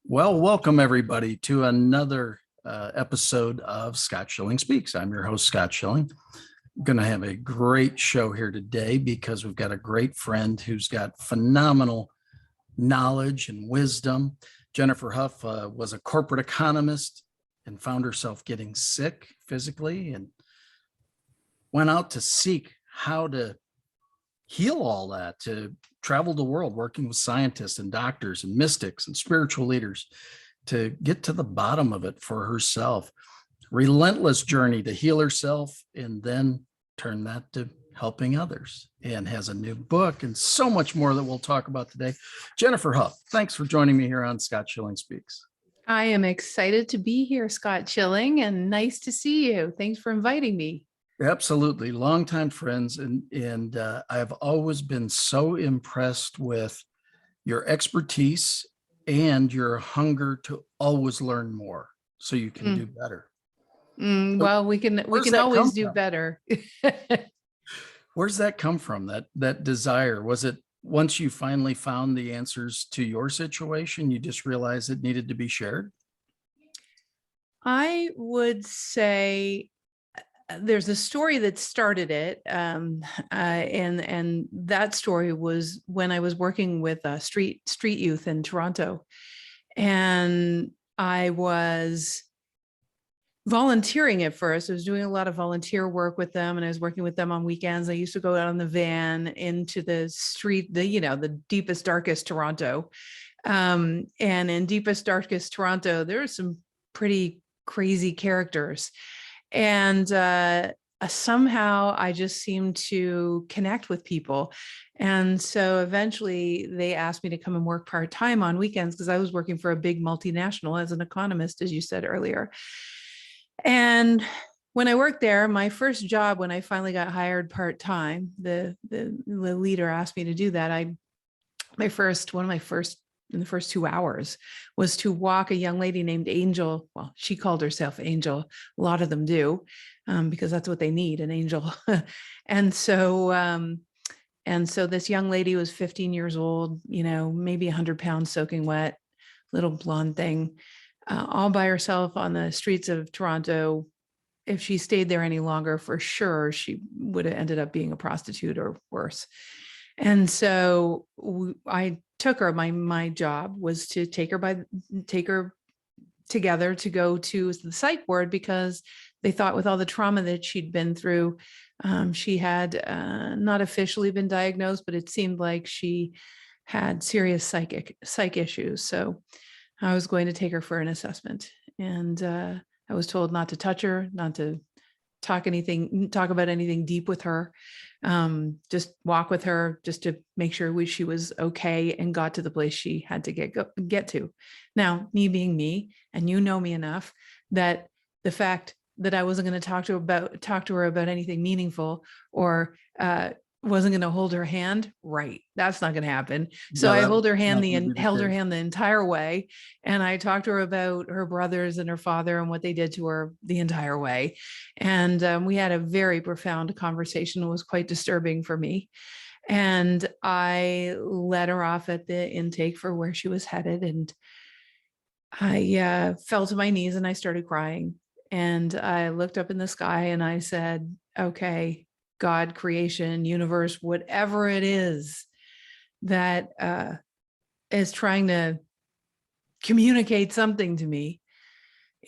Well, welcome everybody to another episode of Scott Schilling Speaks. I'm your host, Scott Schilling. I'm going to have a great show here today because we've got a great friend who's got phenomenal knowledge and wisdom. Jennifer Hough was a corporate economist and found herself getting sick physically and went out to seek how to heal all that, to travel the world working with scientists and doctors and mystics and spiritual leaders to get to the bottom of it for herself. Relentless journey to heal herself and then turn that to helping others, and has a new book and so much more that we'll talk about today. Jennifer Hough, thanks for joining me here on Scott Schilling Speaks. I am excited to be here, Scott Schilling, and nice to see you. Thanks for inviting me. Absolutely. Longtime friends. And I've always been so impressed with your expertise and your hunger to always learn more so you can do better. Well, we can always do better. Where's that come from? That desire? Was it once you finally found the answers to your situation, you just realized it needed to be shared? I would say there's a story that started it, and that story was when I was working with street youth in Toronto, and I was volunteering at first. I was doing a lot of volunteer work with them, and I was working with them on weekends. I used to go out on the van into the street, the deepest, darkest Toronto, and in deepest, darkest Toronto, there are some pretty crazy characters. And somehow I just seemed to connect with people. And so eventually they asked me to come and work part-time on weekends because I was working for a big multinational as an economist, as you said earlier. And when I worked there, my first job, when I finally got hired part-time, the leader asked me to do that. In the first 2 hours was to walk a young lady named Angel. Well, she called herself Angel. A lot of them do, because that's what they need, an angel. And so this young lady was 15 years old, maybe 100 pounds soaking wet, little blonde thing, all by herself on the streets of Toronto. If she stayed there any longer, for sure, she would have ended up being a prostitute or worse. And so I took her. My job was to take her together to go to the psych ward, because they thought with all the trauma that she'd been through, she had not officially been diagnosed, but it seemed like she had serious psych issues. So I was going to take her for an assessment, and I was told not to touch her, not to talk about anything deep with her, just walk with her, just to make sure she was okay and got to the place she had to get to. Now, me being me, and you know me enough, that the fact that I wasn't going to talk to her about anything meaningful, or wasn't going to hold her hand, right? That's not going to happen. So I held her hand the entire way, and I talked to her about her brothers and her father and what they did to her the entire way. And we had a very profound conversation. It was quite disturbing for me. And I let her off at the intake for where she was headed, and I fell to my knees and I started crying. And I looked up in the sky and I said, okay, God, creation, universe, whatever it is that is trying to communicate something to me,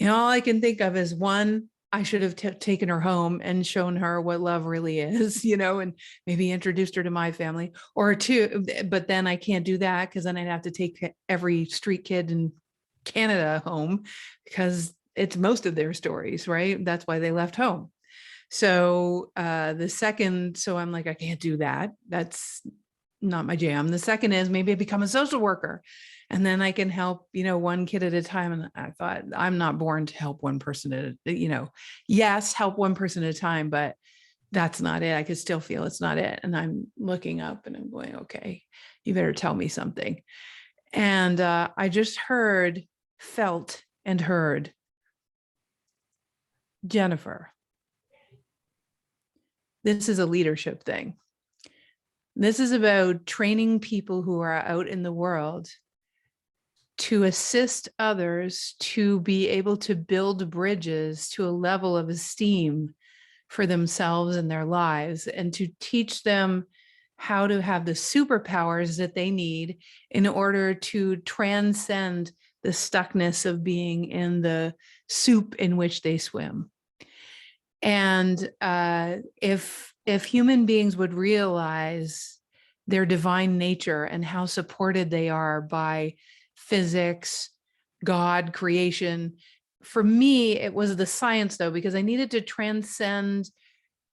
all I can think of is, one, I should have taken her home and shown her what love really is, and maybe introduced her to my family. Or two, but then I can't do that, because then I'd have to take every street kid in Canada home, because it's most of their stories, right? That's why they left home. So so I'm like, I can't do that. That's not my jam. The second is, maybe I become a social worker, and then I can help, one kid at a time. And I thought, I'm not born to help one person yes, help one person at a time, but that's not it. I could still feel it's not it. And I'm looking up and I'm going, okay, you better tell me something. And I just felt and heard, Jennifer, this is a leadership thing. This is about training people who are out in the world to assist others to be able to build bridges to a level of esteem for themselves and their lives, and to teach them how to have the superpowers that they need in order to transcend the stuckness of being in the soup in which they swim. And if human beings would realize their divine nature and how supported they are by physics, God, creation. For me, it was the science, though, because I needed to transcend.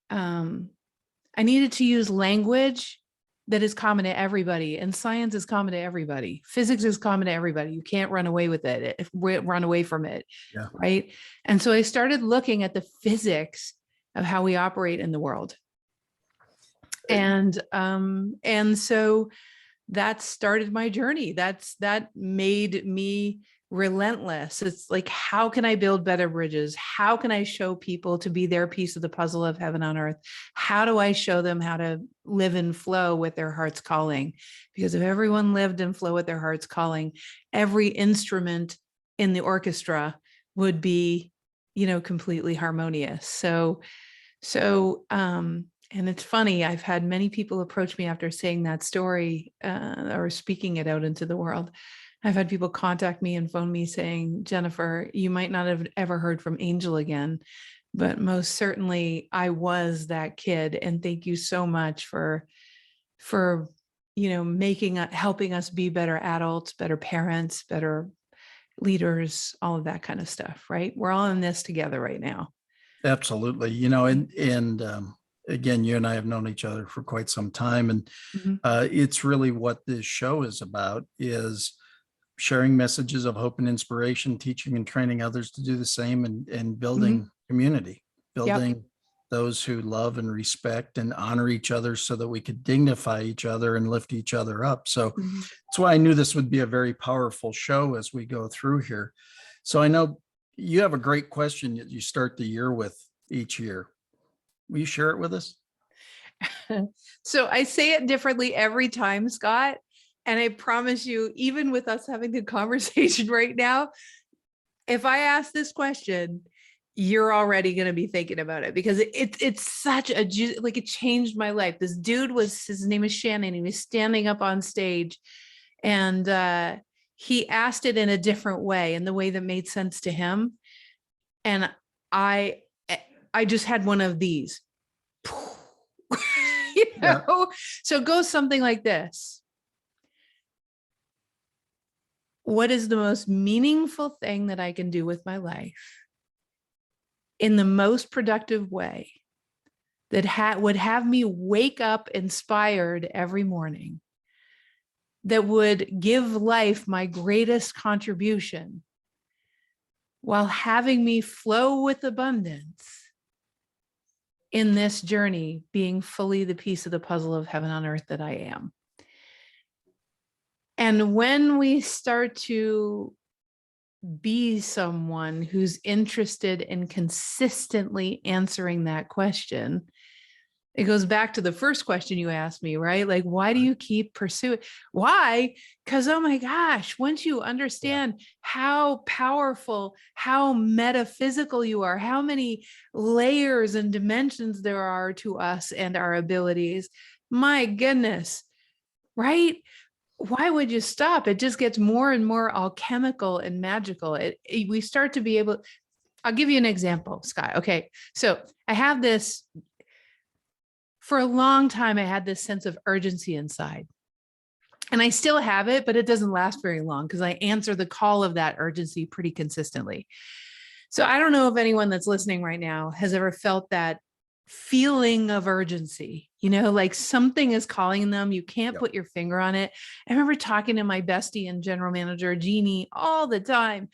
I needed to use language that is common to everybody, and science is common to everybody. Physics is common to everybody. You can't run away with it, run away from it, Yeah. right? And so I started looking at the physics of how we operate in the world. And so that started my journey. That made me relentless. It's like, how can I build better bridges? How can I show people to be their piece of the puzzle of heaven on earth? How do I show them how to live in flow with their heart's calling? Because if everyone lived in flow with their heart's calling, every instrument in the orchestra would be, completely harmonious. So, and it's funny, I've had many people approach me after saying that story or speaking it out into the world. I've had people contact me and phone me saying, Jennifer, you might not have ever heard from Angel again, but most certainly I was that kid. And thank you so much for helping us be better adults, better parents, better leaders, all of that kind of stuff, right? We're all in this together right now. Absolutely. And again, you and I have known each other for quite some time, and it's really what this show is about, is sharing messages of hope and inspiration, teaching and training others to do the same, and building community, building those who love and respect and honor each other so that we could dignify each other and lift each other up. So that's why I knew this would be a very powerful show as we go through here. So I know you have a great question that you start the year with each year. Will you share it with us? So I say it differently every time, Scott. And I promise you, even with us having the conversation right now, if I ask this question, you're already going to be thinking about it, because it's such a, like, it changed my life. This dude his name is Shannon. He was standing up on stage, and he asked it in a different way, in the way that made sense to him. And I just had one of these, So it goes something like this. What is the most meaningful thing that I can do with my life in the most productive way that would have me wake up inspired every morning, that would give life my greatest contribution while having me flow with abundance in this journey, being fully the piece of the puzzle of heaven on earth that I am. And when we start to be someone who's interested in consistently answering that question, it goes back to the first question you asked me, right? Like, why do you keep pursuing? Why? Because, oh my gosh, once you understand how powerful, how metaphysical you are, how many layers and dimensions there are to us and our abilities, my goodness, right? Why would you stop? It just gets more and more alchemical and magical. We start to be able, I'll give you an example, Scott. Okay. So I have this, for a long time, I had this sense of urgency inside, and I still have it, but it doesn't last very long because I answer the call of that urgency pretty consistently. So I don't know if anyone that's listening right now has ever felt that feeling of urgency, like something is calling them. You can't put your finger on it. I remember talking to my bestie and general manager, Jeannie, all the time.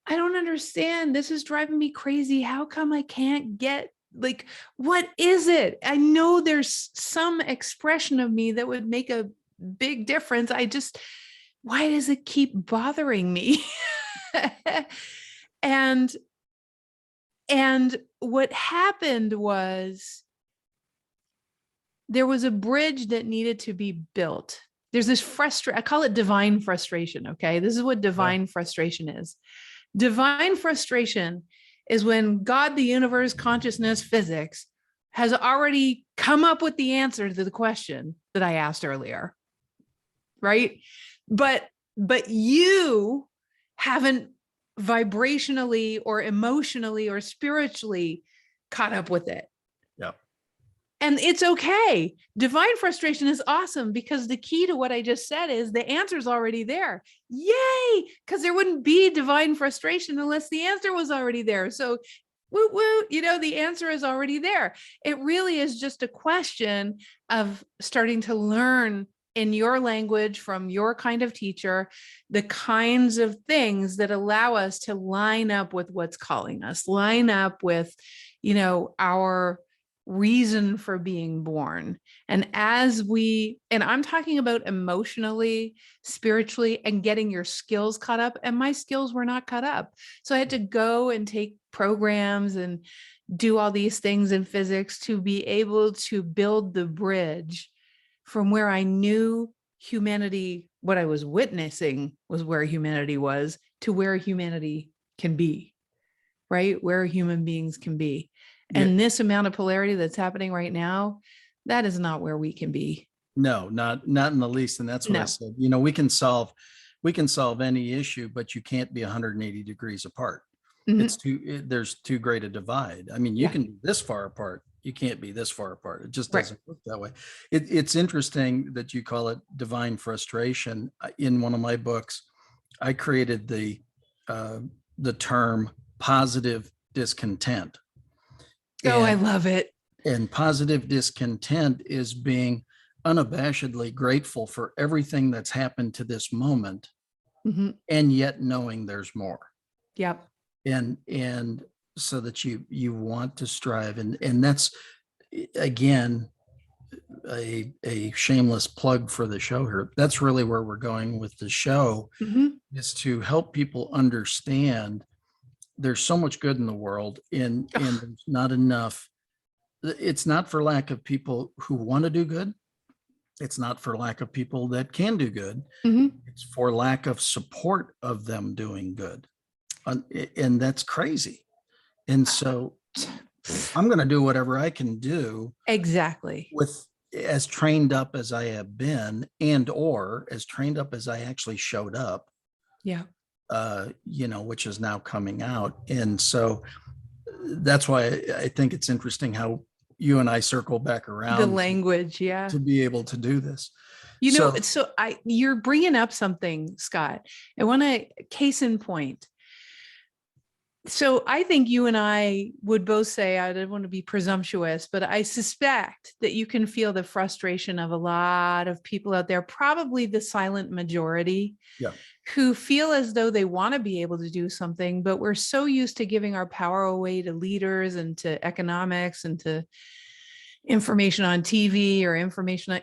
I don't understand. This is driving me crazy. How come I can't get, like, what is it? I know there's some expression of me that would make a big difference. Why does it keep bothering me? And what happened was there was a bridge that needed to be built there's this I call it divine frustration. Okay. This is what divine frustration is. Divine frustration is when God, the universe, consciousness, physics has already come up with the answer to the question that I asked earlier. Right. But you haven't vibrationally or emotionally or spiritually caught up with it. Yeah. And it's okay. Divine frustration is awesome because the key to what I just said is the answer's already there. Yay! Because there wouldn't be divine frustration unless the answer was already there. So woo woo, the answer is already there. It really is just a question of starting to learn in your language from your kind of teacher, the kinds of things that allow us to line up with what's calling us, line up with, our reason for being born. And I'm talking about emotionally, spiritually, and getting your skills caught up. And my skills were not caught up. So I had to go and take programs and do all these things in physics to be able to build the bridge from where I knew humanity, what I was witnessing was where humanity was, to where humanity can be, right? Where human beings can be. Yeah. And this amount of polarity that's happening right now, that is not where we can be. No, not in the least. And that's what I said. We can solve any issue, but you can't be 180 degrees apart. Mm-hmm. There's too great a divide. I mean, you can be this far apart. You can't be this far apart. It just doesn't work that way. It's interesting that you call it divine frustration. In one of my books, I created the term positive discontent. I love it. And positive discontent is being unabashedly grateful for everything that's happened to this moment, mm-hmm. and yet knowing there's more. Yep. And so that you want to strive. And that's, again, a shameless plug for the show here. That's really where we're going with the show, mm-hmm. is to help people understand there's so much good in the world, and there's not enough. It's not for lack of people who want to do good. It's not for lack of people that can do good. Mm-hmm. It's for lack of support of them doing good. And that's crazy. And so I'm going to do whatever I can do. Exactly. With as trained up as I have been, or as trained up as I actually showed up. Yeah. Which is now coming out. And so that's why I think it's interesting how you and I circle back around the language, to be able to do this. You're bringing up something, Scott. I want to case in point. So I think you and I would both say, I don't want to be presumptuous, but I suspect that you can feel the frustration of a lot of people out there, probably the silent majority, who feel as though they want to be able to do something, but we're so used to giving our power away to leaders and to economics and to information on TV or information on,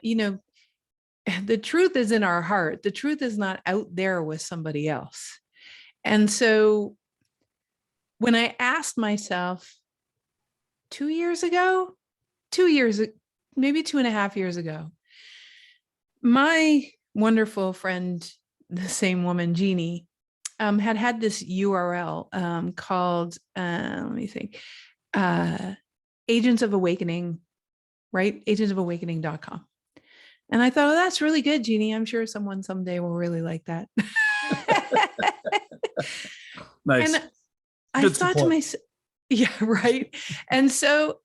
the truth is in our heart. The truth is not out there with somebody else. And so when I asked myself 2 years ago, maybe 2.5 years ago, my wonderful friend, the same woman, Jeannie, had this URL called, let me think, Agents of Awakening, right? Agentsofawakening.com. And I thought, that's really good, Jeannie. I'm sure someone someday will really like that. Nice. And I thought to myself, yeah, right. And so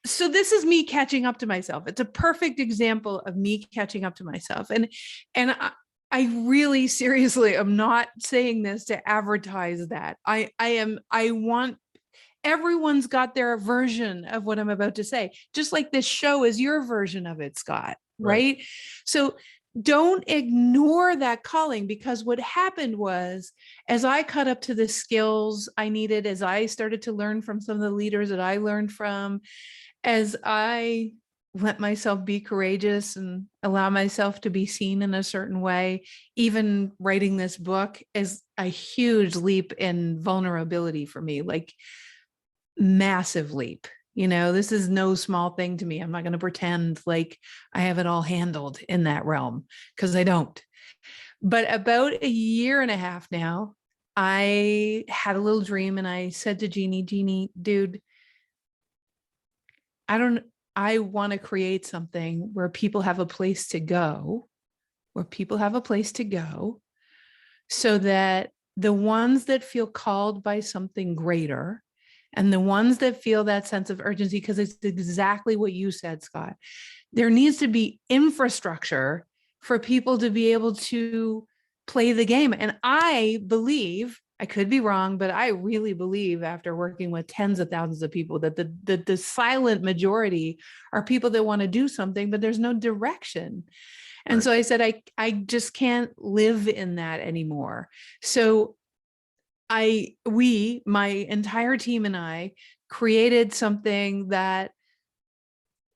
this is me catching up to myself. It's a perfect example of me catching up to myself. And I really seriously am not saying this to advertise that. I want, everyone's got their version of what I'm about to say, just like this show is your version of it, Scott, right? So don't ignore that calling, because what happened was, as I caught up to the skills I needed, as I started to learn from some of the leaders that I learned from, as I let myself be courageous and allow myself to be seen in a certain way, even writing this book is a huge leap in vulnerability for me, like massive leap. This is no small thing to me. I'm not going to pretend like I have it all handled in that realm, because I don't. But about a year and a half now, I had a little dream and I said to Jeannie, dude, I want to create something where people have a place to go, so that the ones that feel called by something greater and the ones that feel that sense of urgency, because it's exactly what you said, Scott, there needs to be infrastructure for people to be able to play the game. And I believe, I could be wrong, but I really believe, after working with tens of thousands of people, that the silent majority are people that want to do something, but there's no direction. And Right. so I said, I just can't live in that anymore. So my entire team and I created something that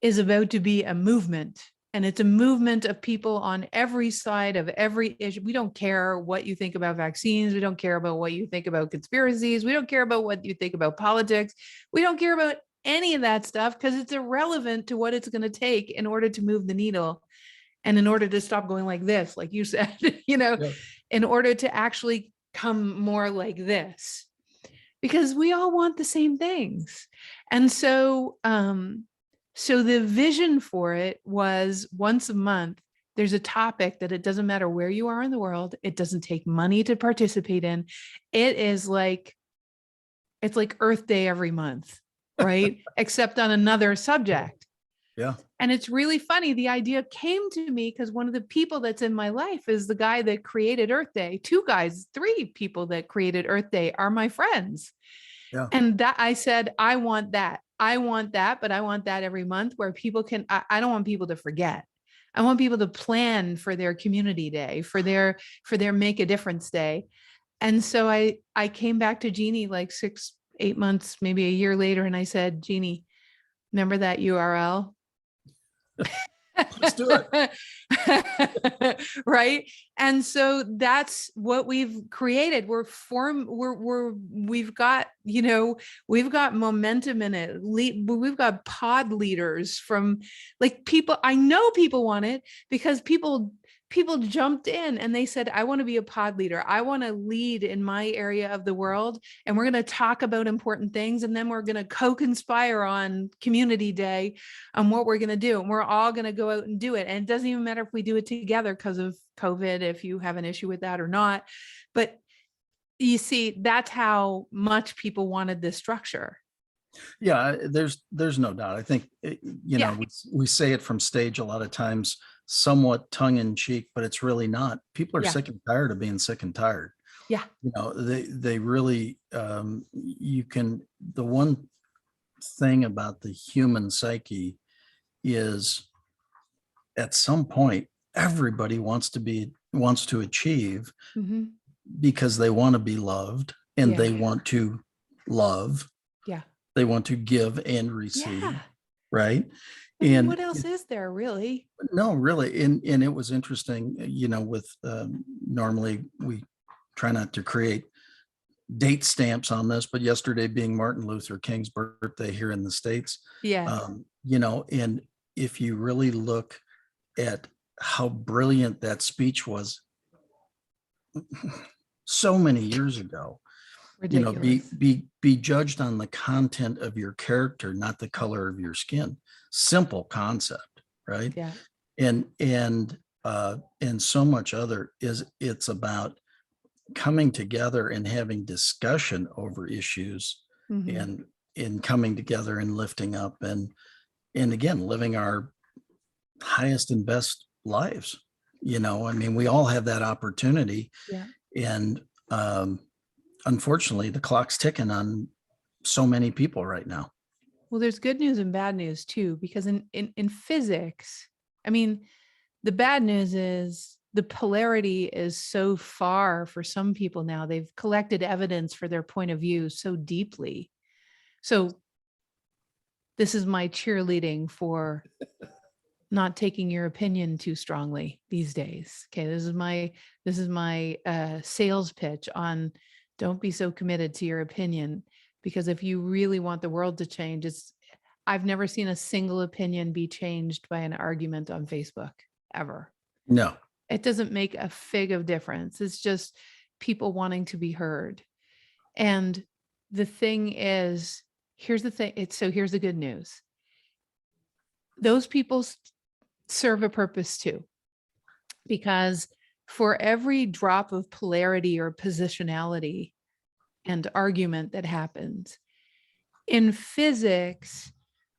is about to be a movement. And it's a movement of people on every side of every issue. We don't care what you think about vaccines. We don't care about what you think about conspiracies. We don't care about what you think about politics. We don't care about any of that stuff, because it's irrelevant to what it's going to take in order to move the needle. And in order to stop going like this, like you said, Yeah. in order to actually come more like this, because we all want the same things. And so, so the vision for it was, once a month, there's a topic that it doesn't matter where you are in the world. It doesn't take money to participate in. It's like Earth Day every month, right? Except on another subject. Yeah. And it's really funny. The idea came to me because one of the people that's in my life is the guy that created Earth Day. 3 people that created Earth Day are my friends. Yeah. And that I said, I want that, but I want that every month, where people can, I don't want people to forget. I want people to plan for their community day, for their make a difference day. And so I came back to Jeannie like 6-8 months, maybe a year later. And I said, Jeannie, remember that URL? Let's do it. Right. And so that's what we've created. We've got, we've got momentum in it. We've got pod leaders from, like, people. I know people want it because people jumped in and they said, I want to be a pod leader. I want to lead in my area of the world. And we're going to talk about important things. And then we're going to co-conspire on Community Day on what we're going to do. And we're all going to go out and do it. And it doesn't even matter if we do it together because of COVID, if you have an issue with that or not. But you see, that's how much people wanted this structure. Yeah, there's no doubt. I think, Yeah. we say it from stage a lot of times, somewhat tongue in cheek, but it's really not. People are Yeah. sick and tired of being sick and tired. Yeah. They really, the one thing about the human psyche is, at some point, everybody wants to achieve, Mm-hmm. because they want to be loved, and Yeah. they want to love. Yeah. They want to give and receive. Yeah. Right. I mean, And what else is there, really? no, really. And it was interesting, with, normally we try not to create date stamps on this, but yesterday being Martin Luther King's birthday here in the States, Yeah. And if you really look at how brilliant that speech was so many years ago, Ridiculous. be judged on the content of your character, not the color of your skin. Simple concept, right? Yeah. And so much other it's about coming together and having discussion over issues, Mm-hmm. and in coming together and lifting up, and again, living our highest and best lives. I mean, we all have that opportunity. Yeah. And unfortunately, the clock's ticking on so many people right now. Well, there's good news and bad news too, because in physics, I mean, the bad news is the polarity is so far for some people now. They've collected evidence for their point of view so deeply. So this is my cheerleading for not taking your opinion too strongly these days. Okay, this is my sales pitch on, don't be so committed to your opinion, because if you really want the world to change, I've never seen a single opinion be changed by an argument on Facebook ever. No. It doesn't make a fig of difference. It's just people wanting to be heard. And the thing is, here's the thing. Here's the good news. Those people serve a purpose too, because for every drop of polarity or positionality and argument that happens in physics,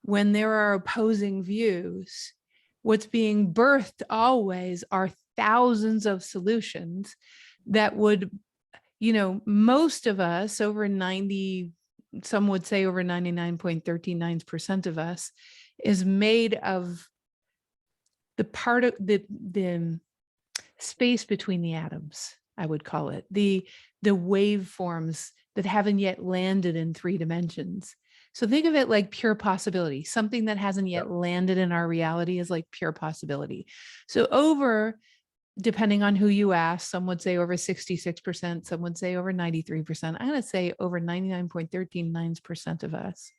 when there are opposing views, what's being birthed always are thousands of solutions that would, most of us, over 90, some would say over 99.39% of us, is made of the part of the space between the atoms, I would call it, the waveforms that haven't yet landed in 3 dimensions. So think of it like pure possibility. Something that hasn't yet landed in our reality is like pure possibility. So depending on who you ask, some would say over 66%, some would say over 93%. I'm going to say over 99.39% of us.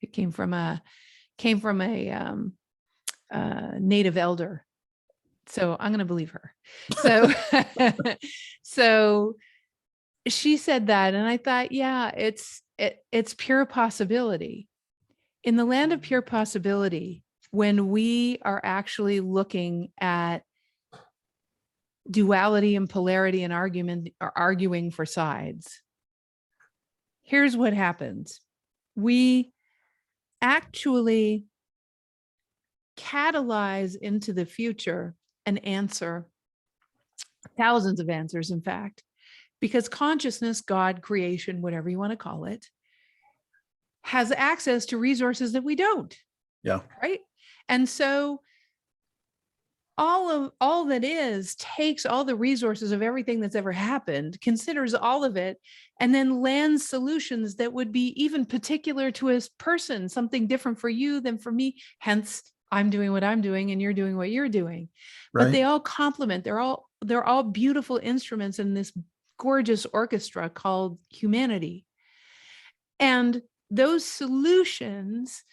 It came from a native elder. So I'm going to believe her. So, so she said that, and I thought, yeah, it's pure possibility. In the land of pure possibility, when we are actually looking at duality and polarity and argument or arguing for sides, here's what happens. We actually catalyze into the future an answer, thousands of answers, in fact, because consciousness, God, creation, whatever you want to call it, has access to resources that we don't. Yeah. Right. And so all that is takes all the resources of everything that's ever happened, considers all of it, and then lands solutions that would be even particular to a person, something different for you than for me. Hence, I'm doing what I'm doing and you're doing what you're doing. Right. But they all complement. They're all beautiful instruments in this gorgeous orchestra called humanity. And those solutions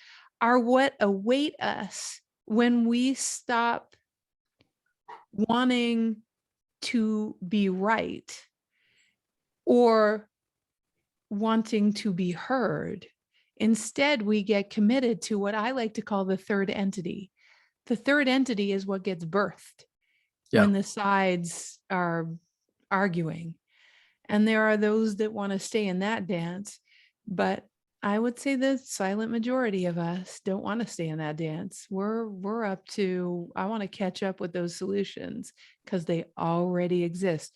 are what await us when we stop wanting to be right or wanting to be heard. Instead, we get committed to what I like to call the third entity. The third entity is what gets birthed when the sides are arguing. And there are those that want to stay in that dance, but I would say the silent majority of us don't want to stay in that dance. We're up to, I want to catch up with those solutions because they already exist.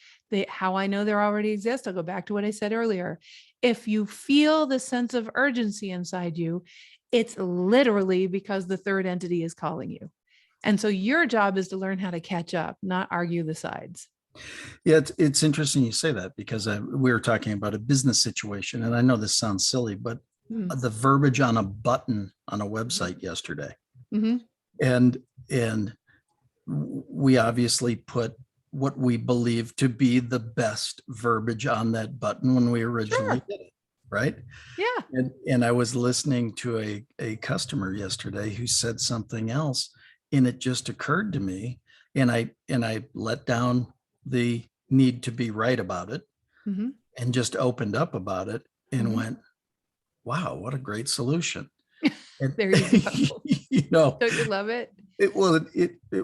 How I know they already exist, I'll go back to what I said earlier. If you feel the sense of urgency inside you, it's literally because the third entity is calling you. And so your job is to learn how to catch up, not argue the sides. Yeah, it's interesting you say that because we were talking about a business situation, and I know this sounds silly, but the verbiage on a button on a website yesterday, and we obviously put what we believe to be the best verbiage on that button when we originally did it, right? Yeah. And I was listening to a customer yesterday who said something else, and it just occurred to me, and I let down the need to be right about it and just opened up about it and went, wow, what a great solution. And, there you go. Don't you love it? It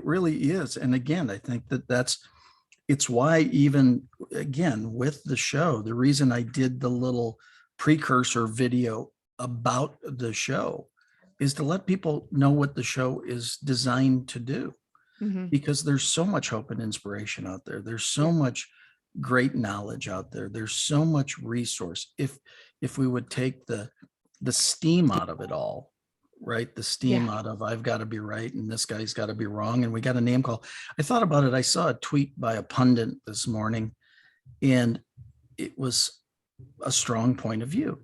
really is. And again, I think it's why, even again, with the show, the reason I did the little precursor video about the show is to let people know what the show is designed to do. Because there's so much hope and inspiration out there. There's so much great knowledge out there. There's so much resource. If we would take the steam out of it all, right? The steam out of I've got to be right and this guy's got to be wrong. And we got a name call. I thought about it. I saw a tweet by a pundit this morning, and it was a strong point of view.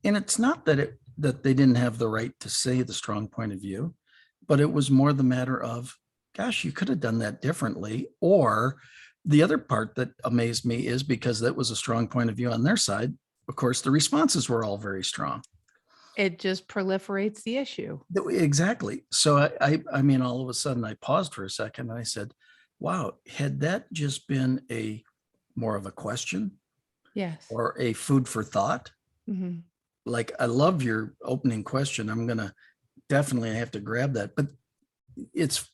And it's not that they didn't have the right to say the strong point of view, but it was more the matter of, gosh, you could have done that differently. Or the other part that amazed me is because that was a strong point of view on their side, of course, the responses were all very strong. it just proliferates the issue. Exactly. So I mean, all of a sudden I paused for a second and I said, wow, had that just been a more of a question Yes. or a food for thought? Mhm. Like, I love your opening question. I'm going to definitely have to grab that, but it's,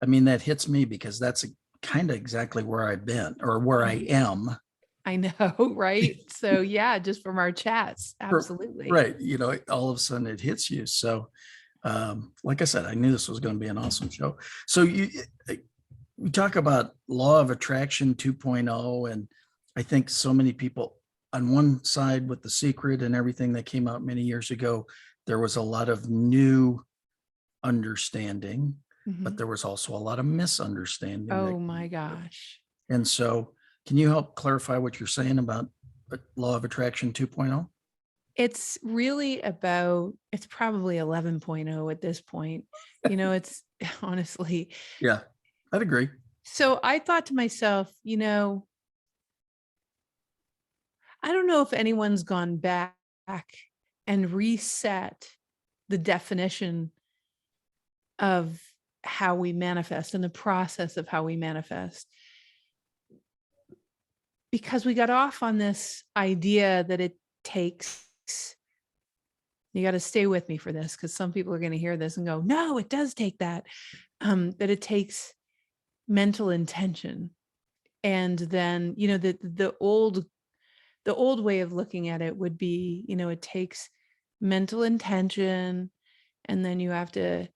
I mean, that hits me because that's kind of exactly where I've been or where I am. I know, right? So yeah, just from our chats, absolutely. Right. You know, all of a sudden it hits you. So, like I said, I knew this was going to be an awesome show. So we talk about law of attraction 2.0, and I think so many people on one side with The Secret and everything that came out many years ago, there was a lot of new understanding, but Mhm. there was also a lot of misunderstanding. Oh my gosh. And so can you help clarify what you're saying about law of attraction 2.0? It's really about, it's probably 11.0 at this point. You know, it's honestly. Yeah, I'd agree. So I thought to myself, you know, I don't know if anyone's gone back and reset the definition of how we manifest and the process of how we manifest, because we got off on this idea that it takes, you got to stay with me for this because some people are going to hear this and go, no, it does take that, that it takes mental intention. And then, you know, the old way of looking at it would be, you know, it takes mental intention, and then you have to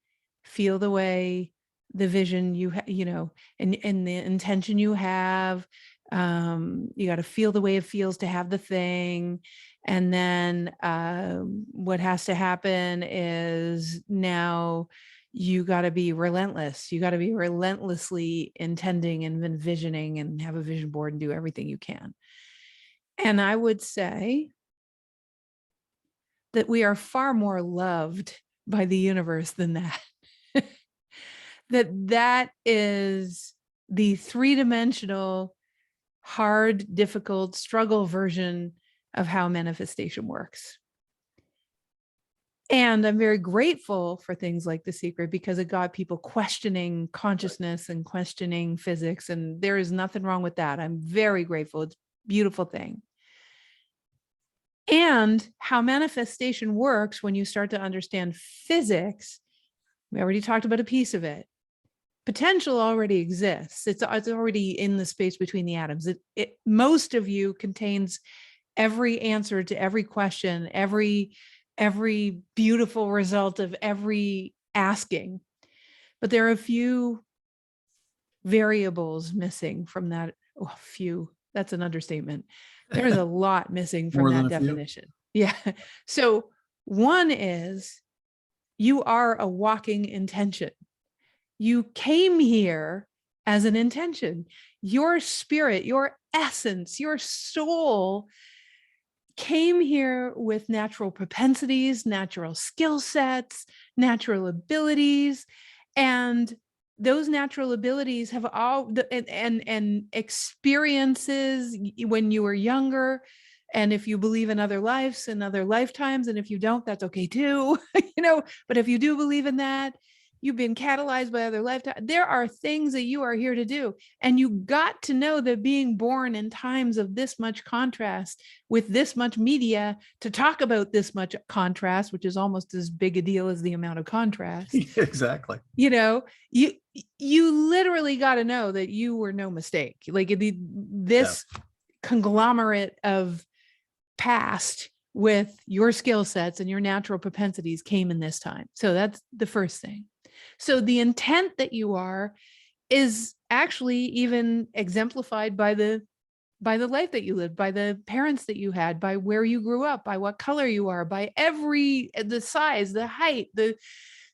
feel the way the vision you know, and the intention you have. You got to feel the way it feels to have the thing. And then what has to happen is now you got to be relentless. You got to be relentlessly intending and envisioning and have a vision board and do everything you can. And I would say that we are far more loved by the universe than that. that is the three-dimensional, hard, difficult, struggle version of how manifestation works. And I'm very grateful for things like The Secret because it got people questioning consciousness and questioning physics. And there is nothing wrong with that. I'm very grateful. It's a beautiful thing. And how manifestation works when you start to understand physics. We already talked about a piece of it. Potential already exists. It's already in the space between the atoms. Most of you contains every answer to every question, every beautiful result of every asking. But there are a few variables missing from that. Oh, few, that's an understatement. There's a lot missing from that definition. Yeah. So one is you are a walking intention. You came here as an intention. Your spirit, your essence, your soul came here with natural propensities, natural skill sets, natural abilities, and those natural abilities have all and experiences when you were younger. And if you believe in other lives and other lifetimes, and if you don't, that's okay too, you know, but if you do believe in that, you've been catalyzed by other lifetimes. There are things that you are here to do. And you got to know that being born in times of this much contrast with this much media to talk about this much contrast, which is almost as big a deal as the amount of contrast. Exactly. You know, you literally got to know that you were no mistake. Like this conglomerate of past with your skill sets and your natural propensities came in this time. So that's the first thing. So the intent that you are is actually even exemplified by the life that you lived, by the parents that you had, by where you grew up, by what color you are, by the size, the height, the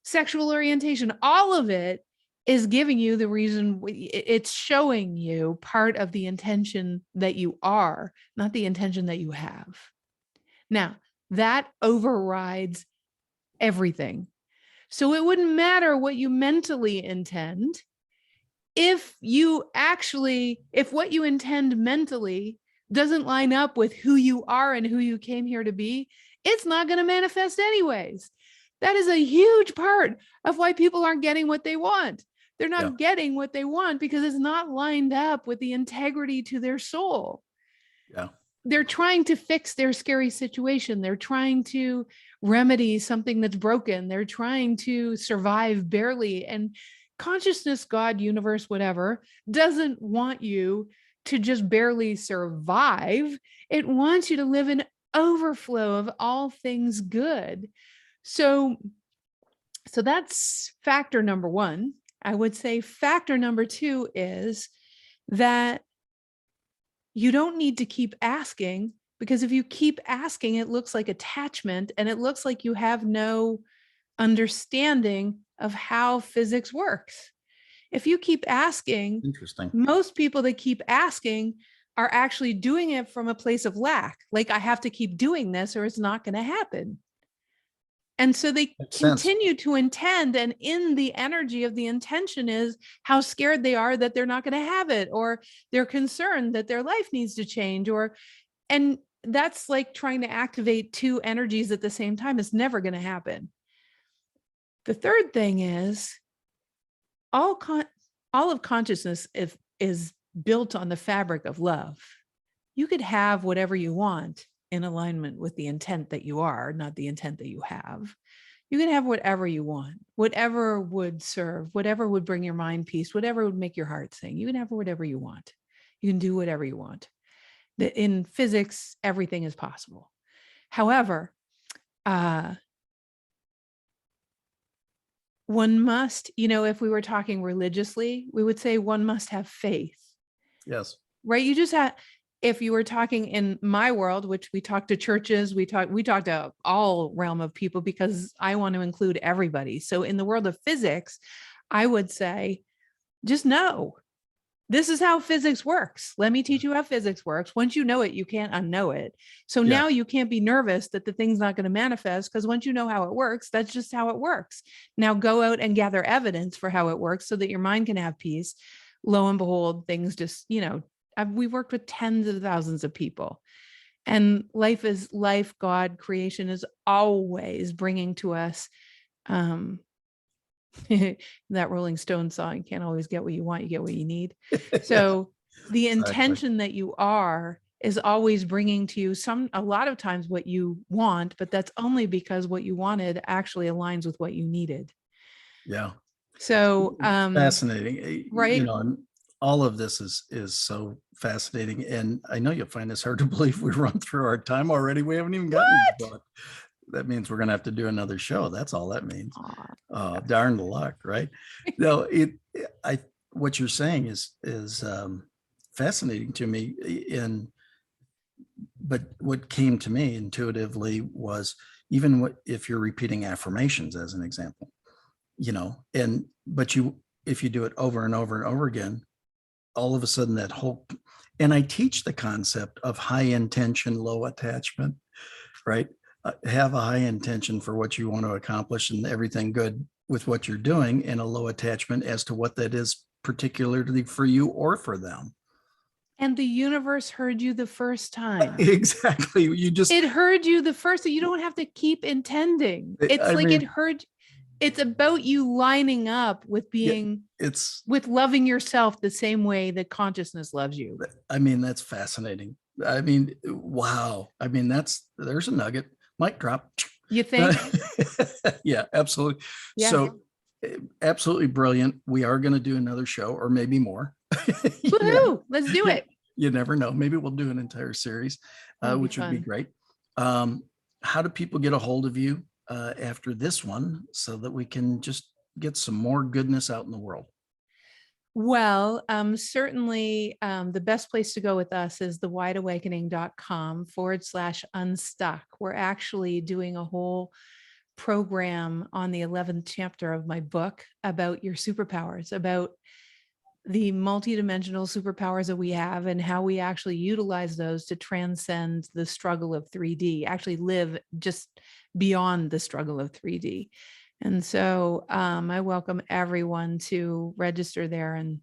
sexual orientation, all of it is giving you the reason. It's showing you part of the intention that you are, not the intention that you have. Now, that overrides everything. So it wouldn't matter what you mentally intend. If what you intend mentally doesn't line up with who you are and who you came here to be, it's not going to manifest anyways. That is a huge part of why people aren't getting what they want. They're not getting what they want because it's not lined up with the integrity to their soul. Yeah. They're trying to fix their scary situation. They're trying to remedy something that's broken. They're trying to survive barely. And consciousness, God, universe, whatever, doesn't want you to just barely survive. It wants you to live in overflow of all things good. So that's factor number one. I would say factor number two is that you don't need to keep asking, because if you keep asking, it looks like attachment and it looks like you have no understanding of how physics works. If you keep asking, Interesting. most people that keep asking are actually doing it from a place of lack. Like, I have to keep doing this or it's not going to happen. And so they continue to intend, and in the energy of the intention is how scared they are that they're not going to have it, or they're concerned that their life needs to change, and that's like trying to activate two energies at the same time. It's never going to happen. The third thing is all of consciousness is built on the fabric of love. You could have whatever you want in alignment with the intent that you are, not the intent that you have. You can have whatever you want, whatever would serve, whatever would bring your mind peace, whatever would make your heart sing. You can have whatever you want. You can do whatever you want. In physics, everything is possible. However, one must, if we were talking religiously, we would say one must have faith. Yes. Right? You just have, if you were talking in my world, which we talk to churches, we talk to all realm of people because I want to include everybody. So in the world of physics, I would say, just know this is how physics works. Let me teach you how physics works. Once you know it, you can't unknow it. So now you can't be nervous that the thing's not going to manifest, because once you know how it works, that's just how it works. Now go out and gather evidence for how it works so that your mind can have peace. Lo and behold, things just, we've worked with tens of thousands of people, and life is life. God, creation is always bringing to us, that Rolling Stone song, you can't always get what you want, you get what you need. So the intention that you are is always bringing to you a lot of times what you want, but that's only because what you wanted actually aligns with what you needed. Yeah. So fascinating, right? And all of this is so fascinating, and I know you'll find this hard to believe. We run through our time already. We haven't even gotten to the book. That means we're going to have to do another show. That's all that means. Darn the luck, right? No, what you're saying is fascinating to me. But what came to me intuitively was, even if you're repeating affirmations as an example, but if you do it over and over and over again, all of a sudden that whole, and I teach the concept of high intention, low attachment, right? Have a high intention for what you want to accomplish and everything good with what you're doing, and a low attachment as to what that is particularly for you or for them. And the universe heard you the first time. Exactly. It heard you the first. You don't have to keep intending. It heard. It's about you lining up with with loving yourself the same way that consciousness loves you. That's fascinating. Wow. There's a nugget. Mic drop. You think? Yeah, absolutely. Yeah. So absolutely brilliant. We are going to do another show, or maybe more. Woohoo! Let's do it. You never know. Maybe we'll do an entire series, which would be great. How do people get a hold of you after this one, so that we can just get some more goodness out in the world? Well, certainly the best place to go with us is thewideawakening.com/unstuck. We're actually doing a whole program on the 11th chapter of my book about your superpowers, about the multidimensional superpowers that we have and how we actually utilize those to transcend the struggle of 3D, actually live just beyond the struggle of 3D. And so I welcome everyone to register there and,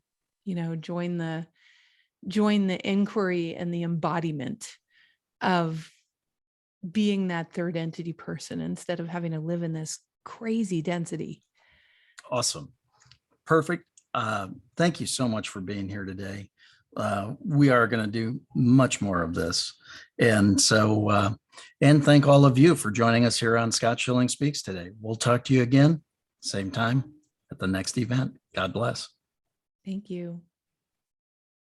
join the inquiry and the embodiment of being that third entity person instead of having to live in this crazy density. Awesome. Perfect. Thank you so much for being here today. We are going to do much more of this. And so, and thank all of you for joining us here on Scott Schilling Speaks today. We'll talk to you again, same time at the next event. God bless. Thank you.